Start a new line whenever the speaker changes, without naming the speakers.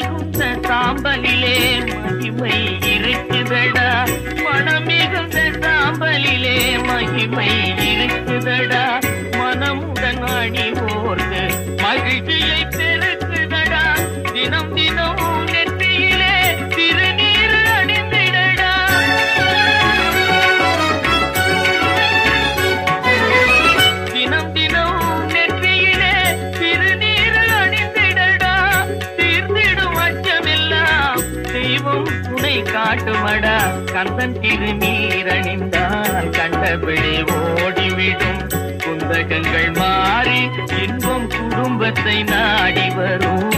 மிகுந்த சாம்பலிலே மகிமை இருக்குதடா, மனம் மிகுந்த சாம்பலிலே மகிமை இருக்குதடா, மனமுடன் அணிவோர்க்கு மகிழ்ச்சியை பெருக்குதடா, தினம் தினம் நெற்றியிலே திருநீர் அணிந்திடடா. தினம் தினம் நெற்றியிலே திருநீர் அணிந்திடடா, தீர்ந்திடும் அச்சமெல்லாம் தெய்வம் துணை காட்டுமடா. கந்தன் திருநீர் அணிந்தால் கண்டபிழை ஓடிவிடும், குந்தகங்கள் மாறி இன்பம் குடும்பத்தை நாடி வரும்.